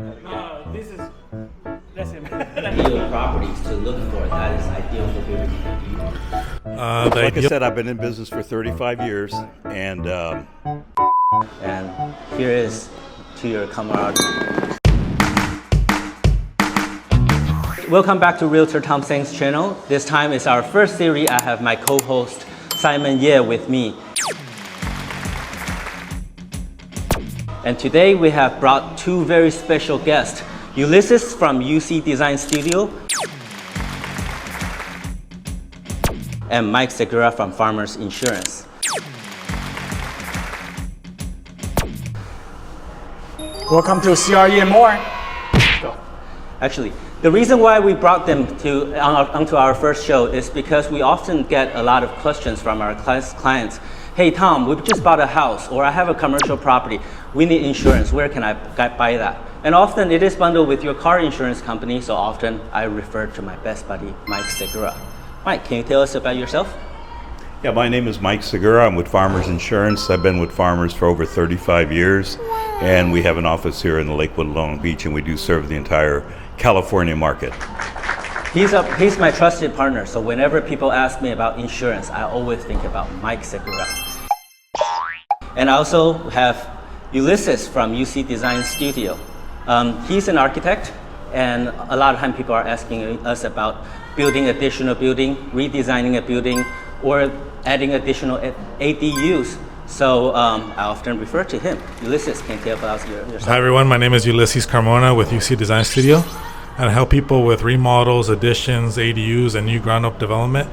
This is that's him. Ideal properties to look for that is ideal for people to Like I said, I've been in business for 35 years, and here is to your camaraderie. Welcome back to Realtor Tom Tseng's channel. This time is our first series. I have my co-host Simon Yeh with me. And today we have brought two very special guests, Ulysses from UC Design Studio and Mike Segura from Farmers Insurance. Welcome to CRE N More. Actually, the reason why we brought them onto our first show is because we often get a lot of questions from our clients. Hey Tom, we just bought a house, or I have a commercial property. We need insurance. Where can I buy that? And often it is bundled with your car insurance company, so often I refer to my best buddy, Mike Segura. Mike, can you tell us about yourself? yeah, my name is Mike Segura. I'm with Farmers Insurance. I've been with Farmers for over 35 years, and we have an office here in the Lakewood, Long Beach, and we do serve the entire California market. He's my trusted partner, so whenever people ask me about insurance, I always think about Mike Segura. And I also have Ulysses from UC Design Studio. He's an architect, and a lot of time people are asking us about building additional building, redesigning a building, or adding additional ADUs. So I often refer to him. Ulysses, can you tell about yourself? Hi everyone, my name is Ulysses Carmona with UC Design Studio, and I help people with remodels, additions, ADUs, and new ground-up development.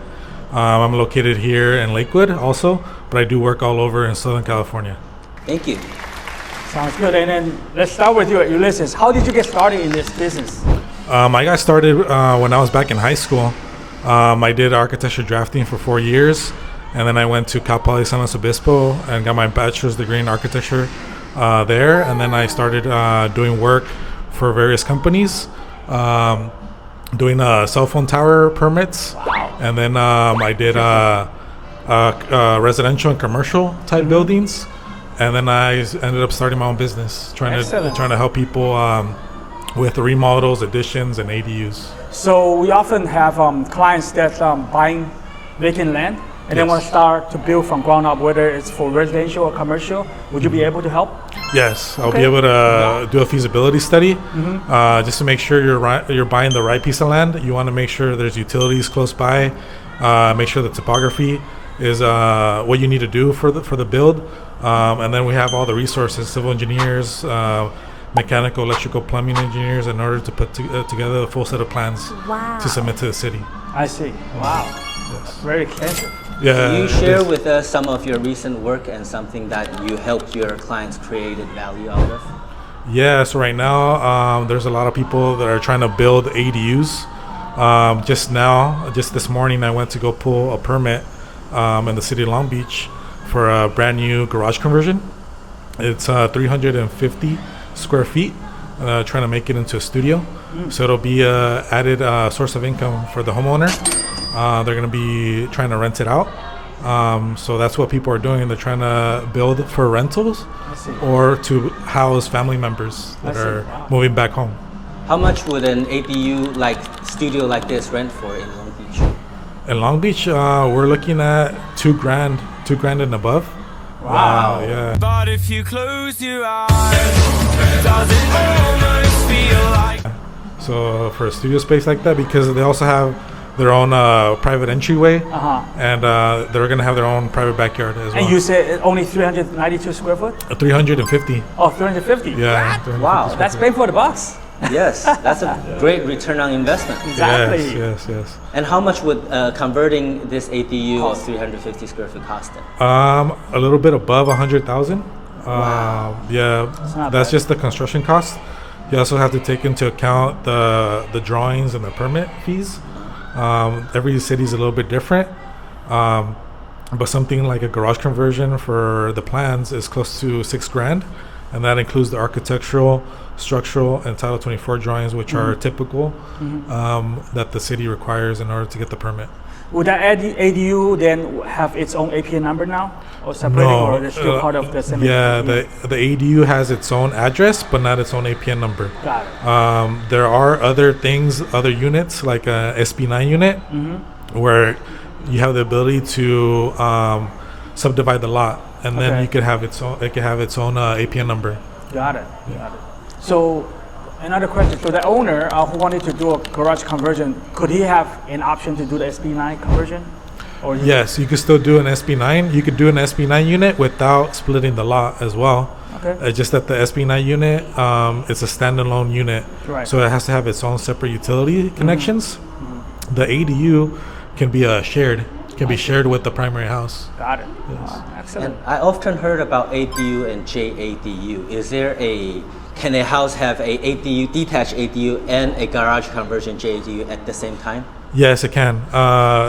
I'm located here in Lakewood also, but I do work all over in Southern California. Thank you. Sounds good. And then let's start with you, Ulysses. How did you get started in this business? I got started when I was back in high school. I did architecture drafting for 4 years, and then I went to Cal Poly San Luis Obispo and got my bachelor's degree in architecture there. And then I started doing work for various companies, doing cell phone tower permits. Wow. And then I did residential and commercial type buildings. And then I ended up starting my own business, trying to help people with remodels, additions, and ADUs. So we often have clients that buying vacant land and they Yes. want to start to build from ground up, whether it's for residential or commercial. Would you be able to help? Yes, I'll Okay. be able to do a feasibility study just to make sure you're buying the right piece of land. You want to make sure there's utilities close by. Make sure the topography is what you need to do for the build. And then we have all the resources, civil engineers, mechanical, electrical, plumbing engineers, in order to put together a full set of plans to submit to the city. I see. Wow. Yes. Very expensive. Yeah. Can you share with us some of your recent work and something that you helped your clients create value out of? Yeah, so right now there's a lot of people that are trying to build ADUs. Just this morning, I went to go pull a permit in the city of Long Beach for a brand new garage conversion. It's 350 square feet, trying to make it into a studio. So it'll be an added source of income for the homeowner. They're going to be trying to rent it out. So that's what people are doing. They're trying to build for rentals or to house family members that are moving back home. How much would an ADU studio like this rent for in Long Beach? In Long Beach, we're looking at $2,000 and above. Wow. Yeah. But if you close your eyes, does it almost feel like? So for a studio space like that, because they also have their own private entryway, and they're gonna have their own private backyard as well. And you said only 392 square foot? 350. Oh, 350. Yeah. 350 Wow. square That's feet. bang for the bucks. Yes, that's a great return on investment. Exactly. Yes. And how much would converting this ADU of 350 square feet cost then? A little bit above 100,000. Yeah, not that's bad. just the construction cost. You also have to take into account the drawings and the permit fees. Every city's a little bit different. But something like a garage conversion for the plans is close to $6,000, and that includes the architectural, structural, and Title 24 drawings, which are typical that the city requires in order to get the permit. Would that ADU then have its own APN number now, or separating, or is it still part of the same? Yeah, the ADU has its own address, but not its own APN number. Got it. There are other things, other units like a SB9 unit, where you have the ability to subdivide the lot, and then you could have its own. It could have its own APN number. Got it. Got it. So, another question. So the owner who wanted to do a garage conversion, could he have an option to do the SB9 conversion? Or Yes, you could still do an SB9. You could do an SB9 unit without splitting the lot as well. Okay. Just that the SB9 unit, it's a standalone unit, Right. so it has to have its own separate utility connections. The ADU can be shared. Can be shared with the primary house. Got it. Yes. Excellent. And I often heard about ADU and JADU. Can a house have a ADU, detached ADU, and a garage conversion JADU at the same time? Yes, it can.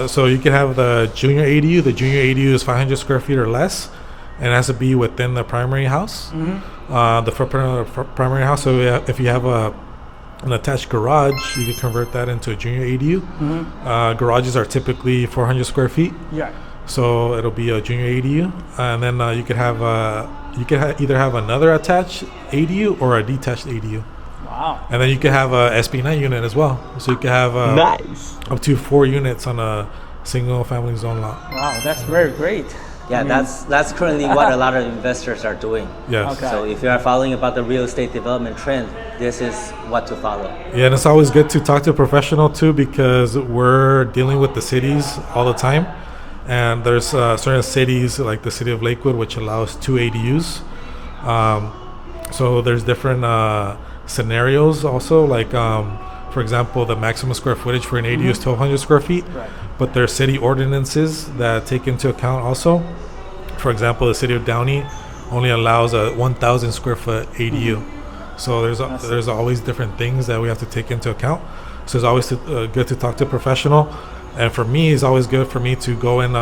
So you can have the junior ADU. The junior ADU is 500 square feet or less, and it has to be within the primary house, the footprint of the primary house. So if you have an attached garage, you can convert that into a junior ADU. Garages are typically 400 square feet, Yeah. so it'll be a junior ADU, and then you could have either have another attached ADU or a detached ADU. Wow. And then you could have a SB9 unit as well. So you could have up to 4 units on a single family zone lot. Wow, that's very great. Yeah, that's currently what a lot of investors are doing. Yes. Okay. So if you are following about the real estate development trend, this is what to follow. Yeah, and it's always good to talk to a professional too, because we're dealing with the cities all the time. And there's certain cities like the city of Lakewood, which allows 2 ADUs. So there's different scenarios also, like for example, the maximum square footage for an ADU is 1,200 square feet. Right. But there are city ordinances that take into account also. For example, the city of Downey only allows a 1,000 square foot ADU. So there's always different things that we have to take into account. So it's always good to talk to a professional. And for me, it's always good for me to go and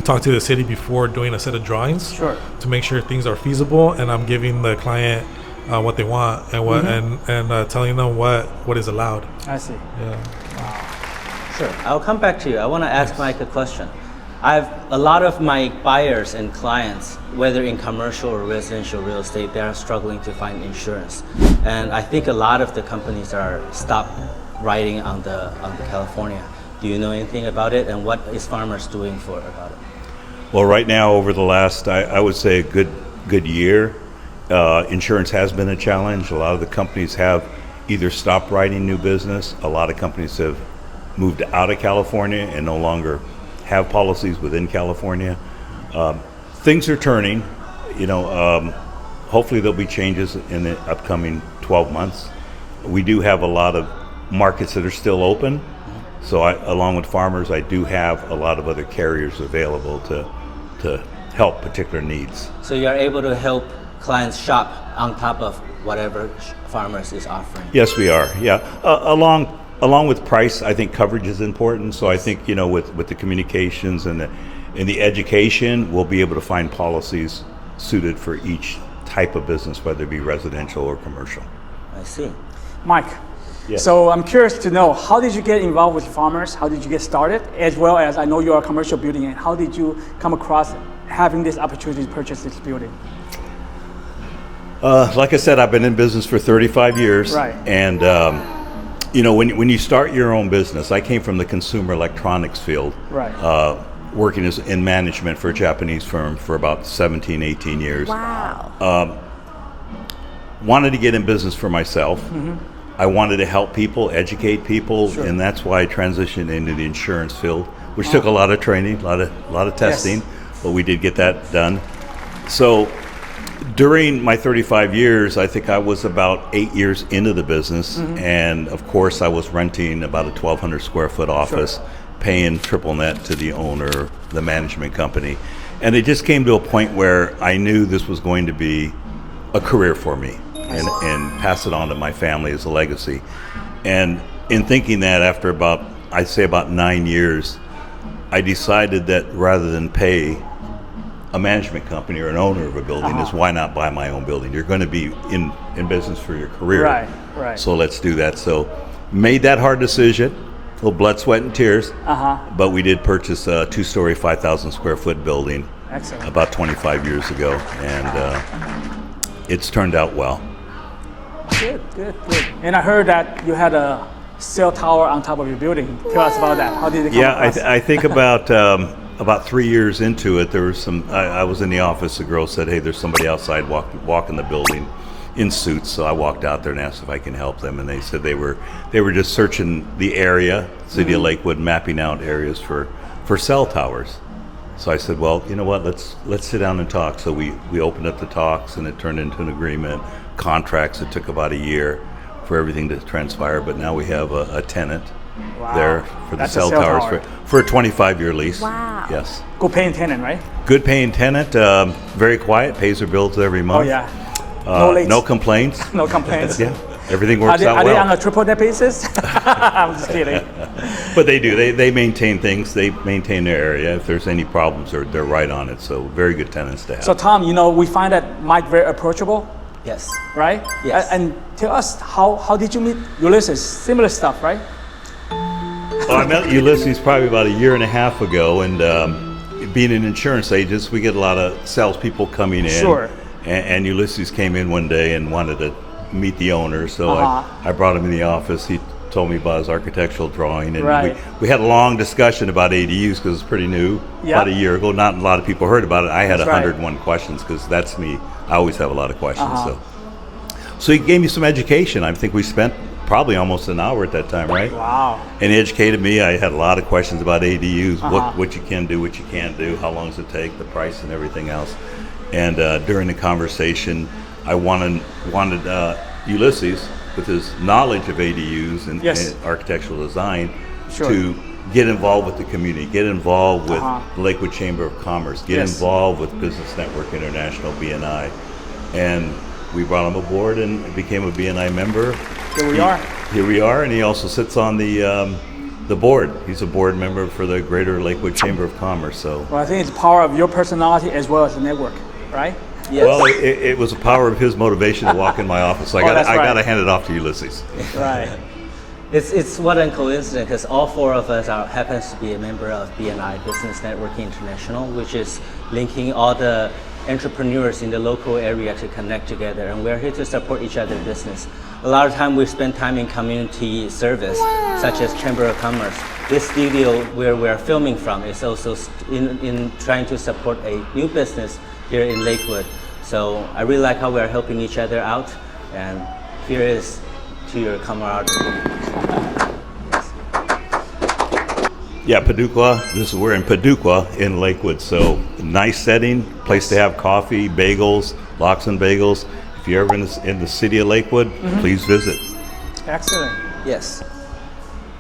talk to the city before doing a set of drawings. Sure. To make sure things are feasible, and I'm giving the client what they want and what and telling them what is allowed. I see. Yeah. Sure. I'll come back to you. I want to ask Mike a question. A lot of my buyers and clients, whether in commercial or residential real estate, they are struggling to find insurance. And I think a lot of the companies are stopped writing on the California. Do you know anything about it, and what is Farmers doing about it? Well, right now, over the last, I would say, a good year, insurance has been a challenge. A lot of the companies have either stopped writing new business. A lot of companies have moved out of California and no longer have policies within California. Things are turning. Hopefully there'll be changes in the upcoming 12 months. We do have a lot of markets that are still open. So along with Farmers, I do have a lot of other carriers available to help particular needs. So you are able to help clients shop on top of whatever Farmers is offering? Yes, we are. Yeah, along with price, I think coverage is important. So I think with the communications and the education, we'll be able to find policies suited for each type of business, whether it be residential or commercial. I see. Mike. Yes. So I'm curious to know, how did you get involved with Farmers? How did you get started? As well as, I know you are a commercial building, and how did you come across having this opportunity to purchase this building? Like I said, I've been in business for 35 years. Right. And when you start your own business, I came from the consumer electronics field. Right. Working in management for a Japanese firm for about 17, 18 years. Wow. Wanted to get in business for myself. I wanted to help people, educate people, and that's why I transitioned into the insurance field, which took a lot of training, a lot of testing, but we did get that done. So during my 35 years, I think I was about 8 years into the business, and of course I was renting about a 1,200 square foot office, paying triple net to the owner, the management company, and it just came to a point where I knew this was going to be a career for me. And pass it on to my family as a legacy. And in thinking that, after I'd say about 9 years, I decided that rather than pay a management company or an owner of a building, is why not buy my own building? You're going to be in business for your career. Right. So let's do that. So made that hard decision, little blood, sweat, and tears. Uh-huh. But we did purchase a 2-story, 5,000 square foot building Excellent. about 25 years ago, and it's turned out well. Good. And I heard that you had a cell tower on top of your building. Tell us about that. How did it come across? I think about 3 years into it, there was some. I was in the office. The girl said, "Hey, there's somebody outside walking the building in suits." So I walked out there and asked if I can help them, and they said they were just searching the area, city of Lakewood, mapping out areas for cell towers. So I said, "Well, you know what? Let's sit down and talk." So we opened up the talks, and it turned into an agreement. Contracts. It took about a year for everything to transpire, but now we have a tenant there for the That's a cell cell towers tower. for a 25-year lease. Wow. Yes. Good paying tenant, right? Good paying tenant. Very quiet. Pays her bills every Oh month. yeah. No late. No complaints. No complaints. Yeah. Everything Are works they, out are they on well. a triple net basis? I'm just kidding. But they do. They maintain things. They maintain their area. If there's any problems, they're right on it. So very good tenants to have. So Tom, we find that Mike very approachable, Yes. right? Yes. And tell us how did you meet Ulysses? Similar stuff, right? Well, I met Ulysses probably about a year and a half ago, and being an insurance agent, we get a lot of salespeople coming in. Sure. And Ulysses came in one day and wanted to meet the owner, so I brought him in the office. He told me about his architectural drawing, and Right. we had a long discussion about ADUs because it's pretty new. Yeah. About a year ago, not a lot of people heard about it. I had That's right. 101 questions because that's me. I always have a lot of questions. So he gave me some education. I think we spent probably almost an hour at that time, right? Wow. And he educated me. I had a lot of questions about ADUs, what you can do, what you can't do, how long does it take, the price, and everything else. And during the conversation, I wanted Ulysses, with his knowledge of ADUs and architectural design, Sure. to get involved with the community, get involved with the Lakewood Chamber of Commerce, get involved with Business Network International, BNI. And we brought him aboard and became a BNI member. Here we are, and he also sits on the board. He's a board member for the Greater Lakewood Chamber of Commerce. So, Well, I think it's the power of your personality as well as the network, right? Yes. well, it was the power of his motivation to walk in my office. So that's I right. got to hand it off to Ulysses. Right. It's what a coincidence because all four of us happens to be a member of BNI, Business Network International, which is linking all the entrepreneurs in the local area to connect together, and we're here to support each other's business. A lot of time we spend time in community service, such as Chamber of Commerce. This studio where we're filming from is also in trying to support a new business here in Lakewood. So I really like how we're helping each other out, and here is to your camaraderie. Yeah, Paducah. We're in Paducah in Lakewood, so nice setting, place to have coffee, bagels, lox and bagels. If you're ever in the city of Lakewood, please visit. Excellent. Yes.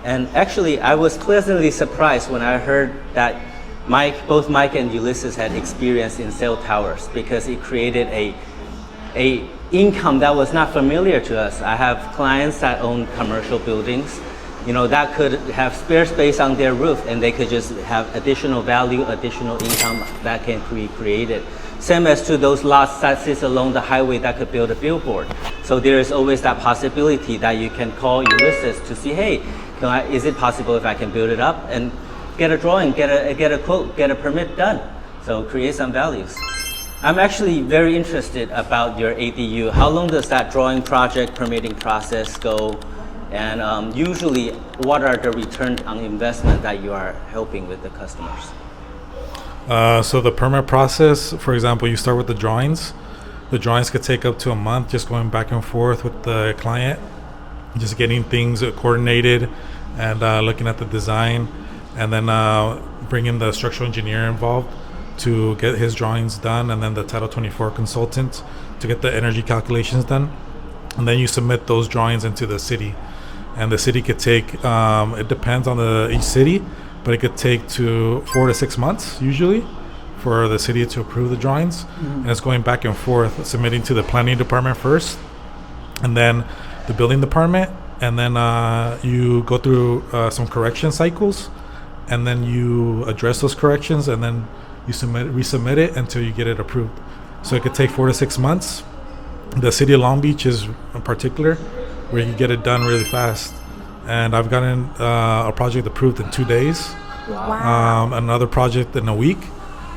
And actually, I was pleasantly surprised when I heard that both Mike and Ulysses had experience in cell towers, because it created a income that was not familiar to us. I have clients that own commercial buildings, that could have spare space on their roof, and they could just have additional value, additional income that can be created. Same as to those lots that sits along the highway that could build a billboard. So there is always that possibility that you can call Ulysses to see, hey, is it possible if I can build it up and get a drawing, get a quote, get a permit done. So create some values. I'm actually very interested about your ADU. How long does that drawing project permitting process go? And usually, what are the returns on investment that you are helping with the customers? So the permit process, for example, you start with the drawings. The drawings could take up to a month, just going back and forth with the client, just getting things coordinated and looking at the design, and then bringing the structural engineer involved to get his drawings done, and then the Title 24 consultant to get the energy calculations done. And then you submit those drawings into the city. And the city could take, it depends on each city, but it could take to 4 to 6 months usually for the city to approve the drawings. And it's going back and forth, submitting to the planning department first, and then the building department, and then you go through some correction cycles, and then you address those corrections, and then you resubmit it until you get it approved. So it could take 4 to 6 months. The city of Long Beach is in particular where you get it done really fast. and I've gotten a project approved in 2 days. Another project in a week.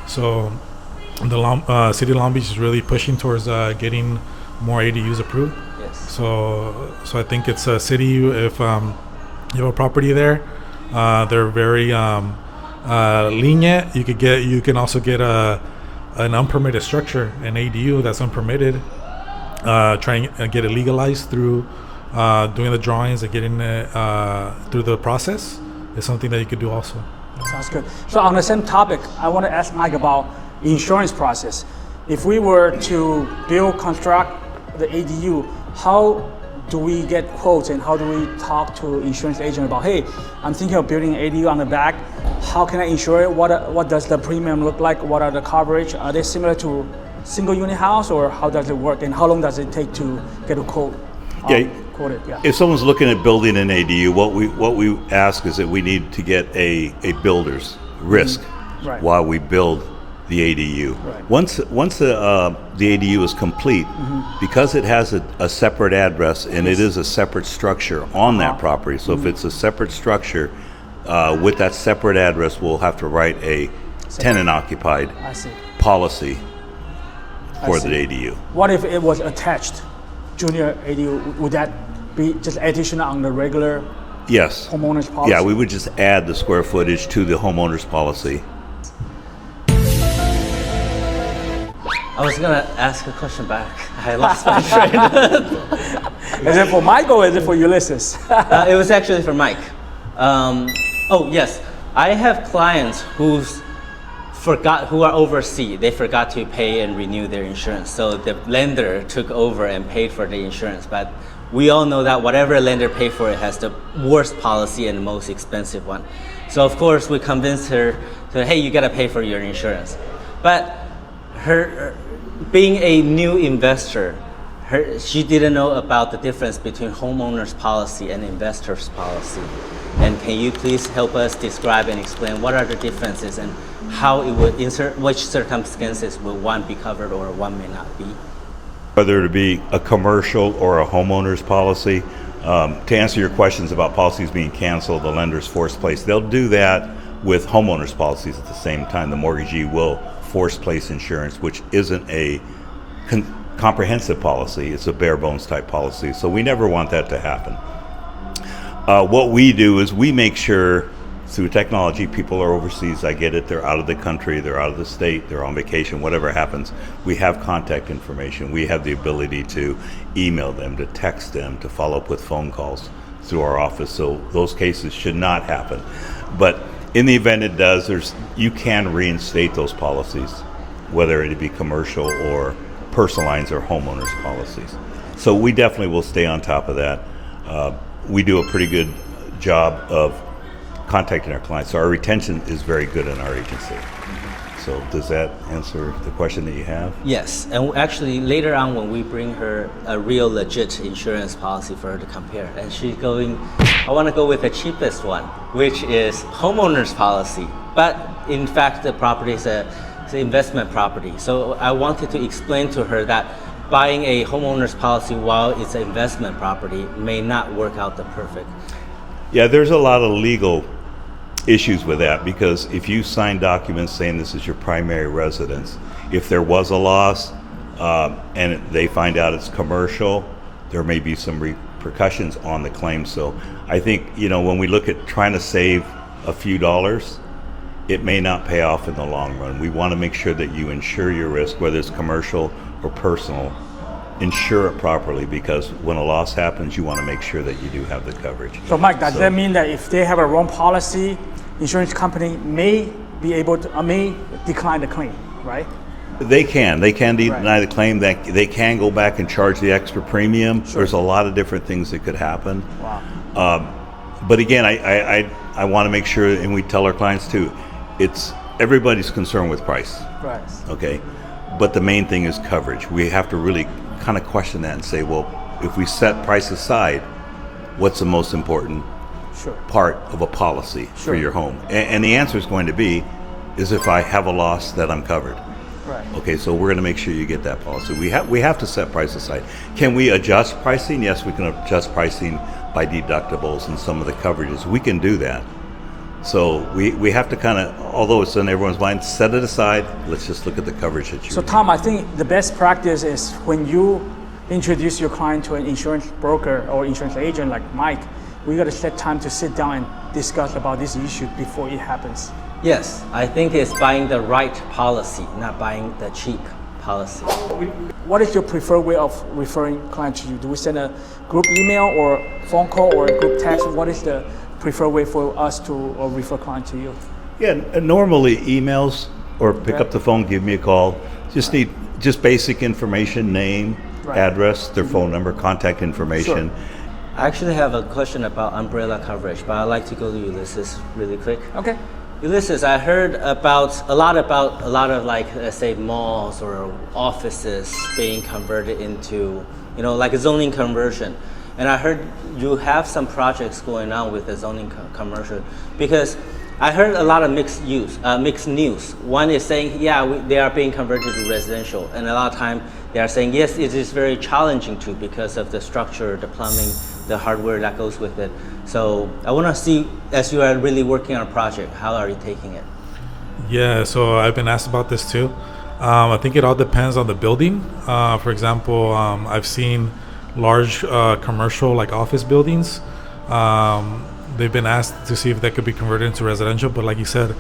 So the city of Long Beach is really pushing towards getting more ADUs approved. Yes. So I think it's a city. If you have a property there, they're very lenient. You can also get an unpermitted structure, an ADU that's unpermitted. Trying and get it legalized through doing the drawings and getting it through the process is something that you could do also. Sounds good. So on the same topic, I want to ask Mike about insurance process. If we were to construct the ADU, how do we get quotes and how do we talk to insurance agent about, hey, I'm thinking of building an ADU on the back. How can I insure it? What does the premium look like? What are the coverage? Are they similar to single unit house, or how does it work? And how long does it take to get a quote? Quoted, yeah. If someone's looking at building an ADU, what we ask is that we need to get a builder's risk Right. while we build the ADU. Right. Once the ADU is complete, because it has a separate address and it is a separate structure on that property. So if it's a separate structure with that separate address, we'll have to write a tenant-occupied I see. policy for see. the ADU. What if it was attached junior ADU? Would that be just additional on the regular Yes. homeowner's policy? Yeah, we would just add the square footage to the homeowner's policy. I was gonna ask a question back. I lost my train. Is it for Michael or is it for Ulysses? It was actually for Mike. Oh yes, I have clients who are overseas. They forgot to pay and renew their insurance, so the lender took over and paid for the insurance. But we all know that whatever lender paid for it has the worst policy and the most expensive one. So of course we convinced her to, hey, you gotta pay for your insurance. But her being a new investor, she didn't know about the difference between homeowner's policy and investor's policy. And can you please help us describe and explain what are the differences and how it would which circumstances will one be covered or one may not be? Whether it be a commercial or a homeowner's policy, to answer your questions about policies being canceled, the lender's forced place, they'll do that with homeowners policies at the same time. The mortgagee will forced place insurance, which isn't a comprehensive policy. It's a bare bones type policy. So we never want that to happen. What we do is we make sure through technology, people are overseas, I get it, they're out of the country, they're out of the state, they're on vacation, whatever happens, we have contact information. We have the ability to email them, to text them, to follow up with phone calls through our office. So those cases should not happen. But in the event it does, you can reinstate those policies, whether it be commercial or personal lines or homeowners policies. So we definitely will stay on top of that. We do a pretty good job of contacting our clients. So our retention is very good in our agency. So does that answer the question that you have? Yes, and actually later on when we bring her a real legit insurance policy for her to compare, and she's going, I want to go with the cheapest one, which is homeowner's policy. But in fact, the property is an investment property. So I wanted to explain to her that buying a homeowner's policy while it's an investment property may not work out the perfect. Yeah, there's a lot of legal issues with that, because if you sign documents saying this is your primary residence, if there was a loss and they find out it's commercial, there may be some repercussions on the claim. So I think, when we look at trying to save a few dollars, it may not pay off in the long run. We want to make sure that you insure your risk, whether it's commercial or personal. Insure it properly, because when a loss happens, you want to make sure that you do have the coverage. So Mike, does that mean that if they have a wrong policy, insurance company may decline the claim, right? They can deny the claim. That they can go back and charge the extra premium. Sure. There's a lot of different things that could happen. Wow. But again, I want to make sure, and we tell our clients too, it's everybody's concerned with price. Right. Okay, but the main thing is coverage. We have to really kind of question that and say, well, if we set price aside, what's the most important part of a policy for your home? And the answer is going to be, is if I have a loss that I'm covered. Right. Okay, so we're going to make sure you get that policy. We have to set price aside. Can we adjust pricing? Yes, we can adjust pricing by deductibles and some of the coverages. We can do that. So we have to kind of, although it's in everyone's mind, set it aside. Let's just look at the coverage that you So Tom, I think the best practice is when you introduce your client to an insurance broker or insurance agent like Mike, we got to set time to sit down and discuss about this issue before it happens. Yes, I think it's buying the right policy, not buying the cheap policy. What is your preferred way of referring client to you? Do we send a group email or phone call or a group text? What is the preferred way for us to refer client to you? Yeah, normally emails or pick up the phone, give me a call. Just need just basic information, name, Right. address, their phone number, contact information. Sure. I actually have a question about umbrella coverage, but I'd like to go to Ulysses really quick. Okay. Ulysses, I heard about a lot of like, let's say, malls or offices being converted into, like a zoning conversion. And I heard you have some projects going on with the zoning commercial, because I heard a lot of mixed news. One is saying, they are being converted to residential, and a lot of time they are saying, yes, it is very challenging too because of the structure, the plumbing, the hardware that goes with it. So I want to see, as you are really working on a project, how are you taking it? Yeah, so I've been asked about this too. I think it all depends on the building. For example, I've seen large commercial like office buildings. They've been asked to see if that could be converted into residential, but like you said,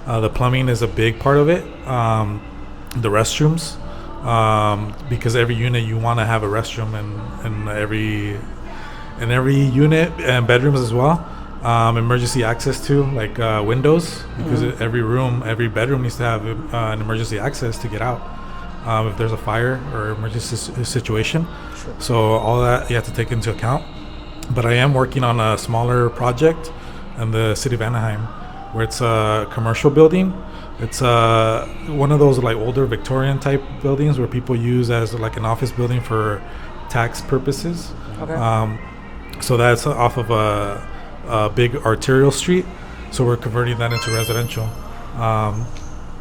the plumbing is a big part of it. The restrooms, because every unit you want to have a restroom in every unit, and bedrooms as well. Emergency access to like windows, because every bedroom needs to have an emergency access to get out if there's a fire or emergency situation. Sure. So all that you have to take into account. But I am working on a smaller project in the city of Anaheim, where it's a commercial building. It's one of those like older Victorian type buildings where people use as like an office building for tax purposes. Okay. So that's off of a big arterial street. So we're converting that into residential.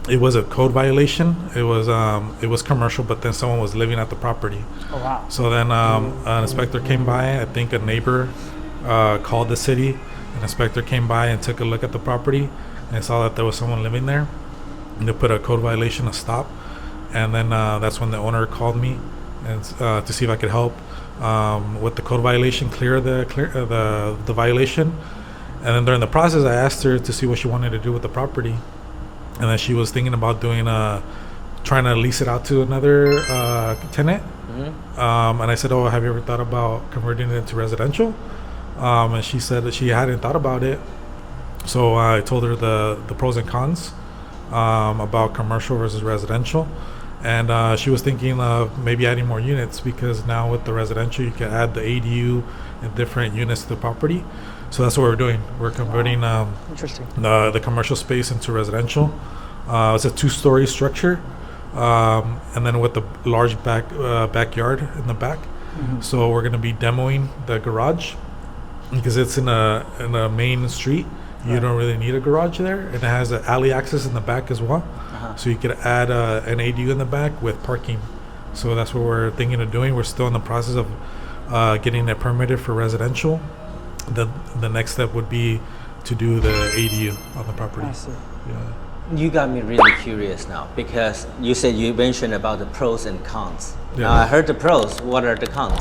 It was a code violation. It was commercial, but then someone was living at the property. Oh wow. So then an inspector came by. I think a neighbor called the city. An inspector came by and took a look at the property and saw that there was someone living there. And they put a code violation, a stop. And then that's when the owner called me and to see if I could help with the code violation, clear the violation. And then during the process, I asked her to see what she wanted to do with the property. And then she was thinking about trying to lease it out to another tenant. Mm-hmm. And I said, "Oh, have you ever thought about converting it into residential?" And she said that she hadn't thought about it. So I told her the pros and cons about commercial versus residential. And she was thinking of maybe adding more units, because now with the residential, you can add the ADU and different units to the property. So that's what we're doing. We're converting Interesting. the commercial space into residential. It's a 2-story structure, and then with the large backyard in the back. Mm-hmm. So we're going to be demoing the garage, because it's in a main street. You don't really need a garage there, and it has an alley access in the back as well. So you could add an ADU in the back with parking. So that's what we're thinking of doing. We're still in the process of getting it permitted for residential. The next step would be to do the ADU on the property. I see. Yeah. You got me really curious now, because you mentioned about the pros and cons. Yeah. Now I heard the pros. What are the cons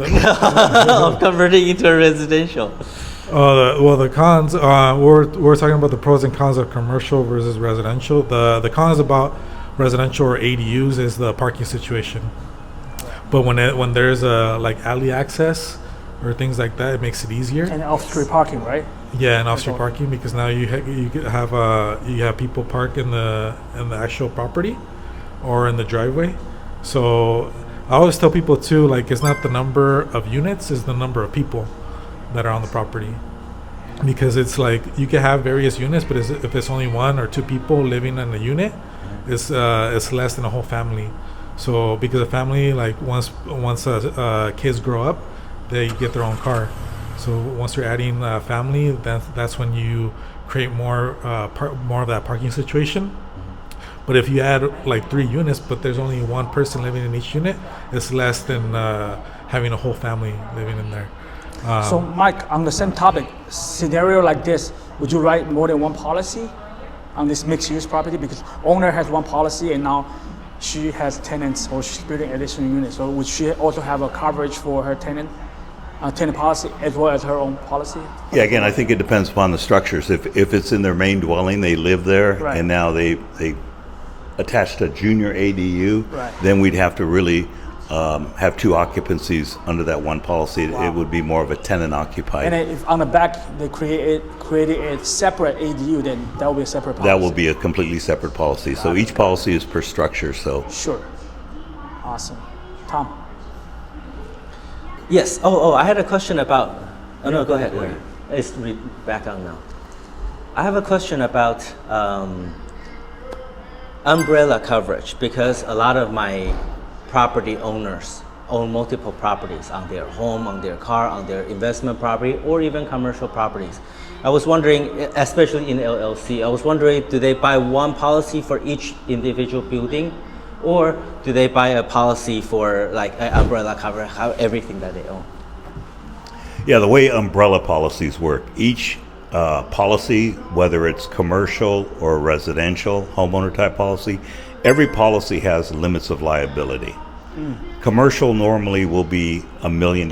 of converting into a residential? The cons. We're talking about the pros and cons of commercial versus residential. The cons about residential or ADUs is the parking situation. But when there's a like alley access or things like that, it makes it easier. And off-street parking, right? Yeah, and off-street parking, because now you have people park in the actual property or in the driveway. So I always tell people too, like, it's not the number of units, it's the number of people that are on the property. Because it's like you can have various units, but if it's only 1 or 2 people living in a unit, it's less than a whole family. So because a family, like once kids grow up, they get their own car. So once you're adding family, that's when you create more of that parking situation. But if you add like 3 units, but there's only one person living in each unit, it's less than having a whole family living in there. So Mike, on the same topic, scenario like this, would you write more than one policy on this mixed-use property? Because owner has one policy and now she has tenants or she's building additional units. So would she also have a coverage for her tenant policy as well as her own policy? Yeah, again, I think it depends upon the structures. If it's in their main dwelling, they live there, Right. and now they attached a junior ADU, Right. then we'd have to really have 2 occupancies under that one policy. Wow. It would be more of a tenant occupied. And then if on the back they created a separate ADU, then that will be a separate policy. That will be a completely separate policy. So each policy is per structure. So Sure. Awesome. Tom. Yes. I had a question about. Oh no, go ahead. Go ahead. It's back on now. I have a question about umbrella coverage, because a lot of my property owners own multiple properties on their home, on their car, on their investment property, or even commercial properties. I was wondering, especially in LLC, I was wondering, do they buy one policy for each individual building, or do they buy a policy for like an umbrella cover, everything that they own? yeah, the way umbrella policies work, each policy, whether it's commercial or residential homeowner type policy, every policy has limits of liability. Commercial normally will be $1 million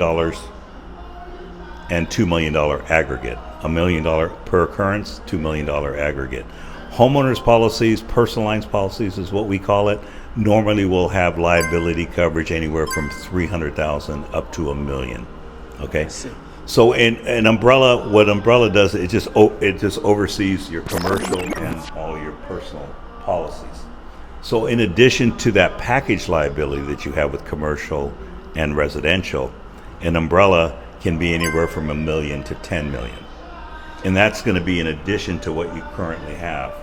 and $2 million aggregate. $1 million per occurrence, $2 million aggregate. Homeowners policies, personal lines policies is what we call it, normally will have liability coverage anywhere from $300,000 up to $1 million. Okay? So an umbrella, what umbrella does, it just oversees your commercial and all your personal policies. So in addition to that package liability that you have with commercial and residential, an umbrella can be anywhere from $1 million to $10 million. And that's going to be in addition to what you currently have.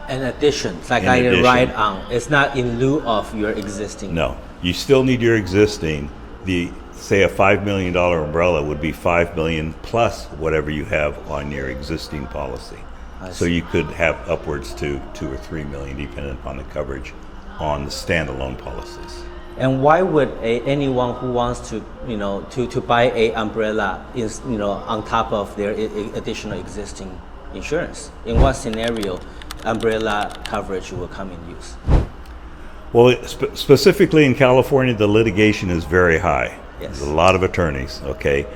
An addition, like In I addition. write on. It's not in lieu of your existing. No, you still need your existing. Say a $5 million umbrella would be $5 million plus whatever you have on your existing policy. So you could have upwards to $2 or $3 million, depending upon the coverage on the standalone policies. And why would anyone who wants to, to buy a umbrella is, on top of their additional existing insurance? In what scenario umbrella coverage will come in use? Well, specifically in California, the litigation is very high. Yes. There's a lot of attorneys, okay?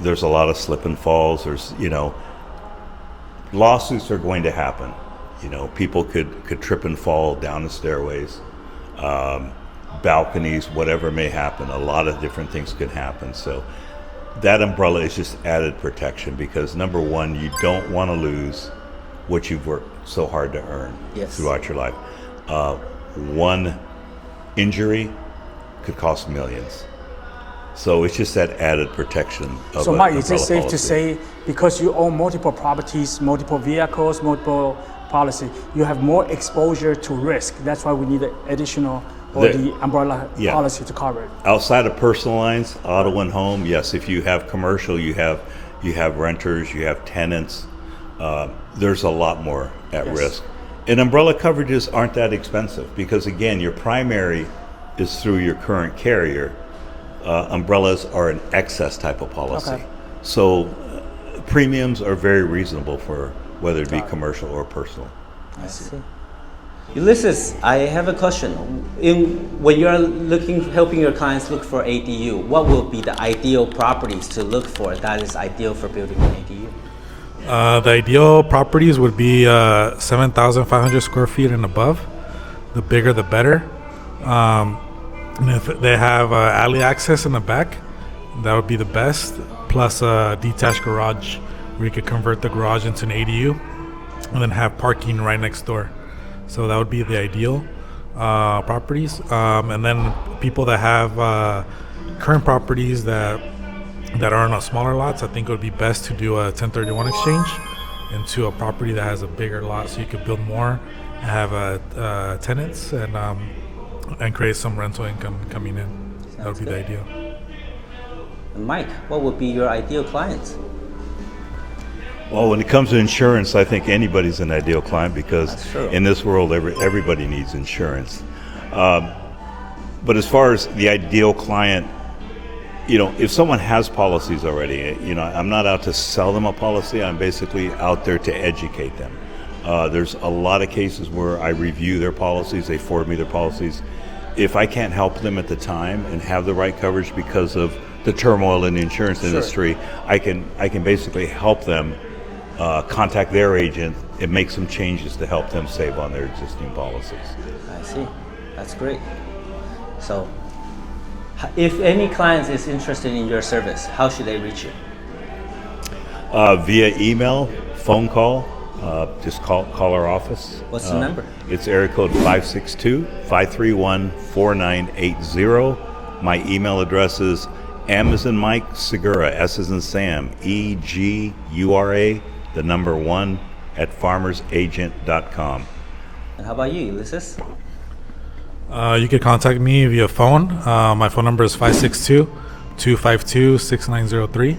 There's a lot of slip and falls. There's, lawsuits are going to happen. People could trip and fall down the stairways, balconies, whatever may happen. A lot of different things could happen. So that umbrella is just added protection because, number one, you don't want to lose what you've worked so hard to earn Yes. throughout your life. One injury could cost millions. So it's just that added protection of So an Mike, is it umbrella safe policy. to say because you own multiple properties, multiple vehicles, multiple policy, you have more exposure to risk? That's why we need the additional or the umbrella Yeah. policy to cover it. Outside of personal lines, auto and home, yes. If you have commercial, you have renters, you have tenants. There's a lot more at Yes. risk. And umbrella coverages aren't that expensive because, again, your primary is through your current carrier. Umbrellas are an excess type of policy. Okay. So premiums are very reasonable for whether it be Got it. commercial or personal. I see. Ulysses, I have a question. When you're helping your clients look for ADU, what will be the ideal properties to look for that is ideal for building an ADU? The ideal properties would be 7,500 square feet and above. The bigger, the better. And if they have alley access in the back, that would be the best. Plus a detached garage where you could convert the garage into an ADU and then have parking right next door. So that would be the ideal properties. And then people that have current properties that are on smaller lots, I think it would be best to do a 1031 exchange into a property that has a bigger lot so you could build more and have tenants and create some rental income coming in. That would be the ideal. And Mike, what would be your ideal client? Well, when it comes to insurance, I think anybody's an ideal client because in this world, everybody needs insurance. But as far as the ideal client, if someone has policies already, I'm not out to sell them a policy. I'm basically out there to educate them. There's a lot of cases where I review their policies, they forward me their policies. If I can't help them at the time and have the right coverage because of the turmoil in the insurance industry, I can basically help them contact their agent and make some changes to help them save on their existing policies. I see. That's great. So, if any client is interested in your service, how should they reach you? Via email, phone call, just call our office. What's the number? It's area code 562-531-4980. My email address is M as in Mike, Segura, S as in Sam, EGURA, the number 1 at farmersagent.com. And how about you, Ulysses? You can contact me via phone. My phone number is 562-252-6903.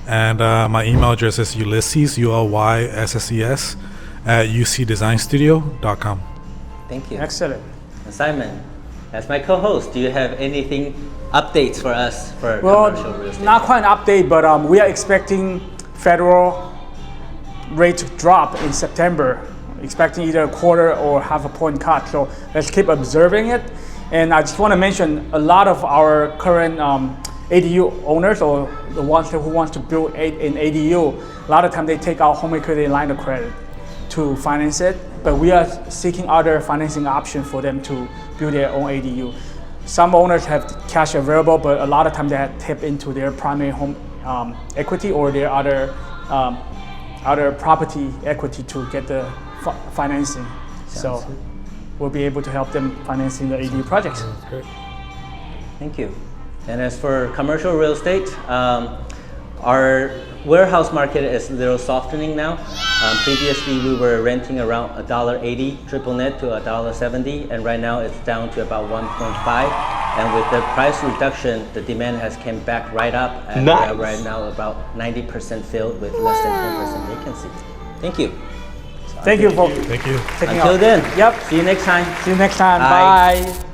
And my email address is Ulysses, ULYSSES, at ucdesignstudio.com. Thank you. Excellent. And Simon, as my co-host, do you have anything updates for us for commercial real estate? Not quite an update, but we are expecting federal rate to drop in September, expecting either a quarter or half a point cut. So let's keep observing it. And I just want to mention a lot of our current ADU owners or the ones who want to build an ADU, a lot of time they take out home equity line of credit to finance it, but we are seeking other financing options for them to build their own ADU. Some owners have cash available, but a lot of time they have tap into their primary home equity or their other property equity to get the financing. So we'll be able to help them financing the ADU projects. That's great. Thank you. And as for commercial real estate, our warehouse market is a little softening now. Previously, we were renting around $1.80 triple net to $1.70, and right now it's down to about 1.5. And with the price reduction, the demand has came back right up, and we are right now about 90% filled with less than 10% vacancy. Thank you. Thank you for Thank you. taking Until out. then, Yep. see you next time. See you next time. Bye. Bye.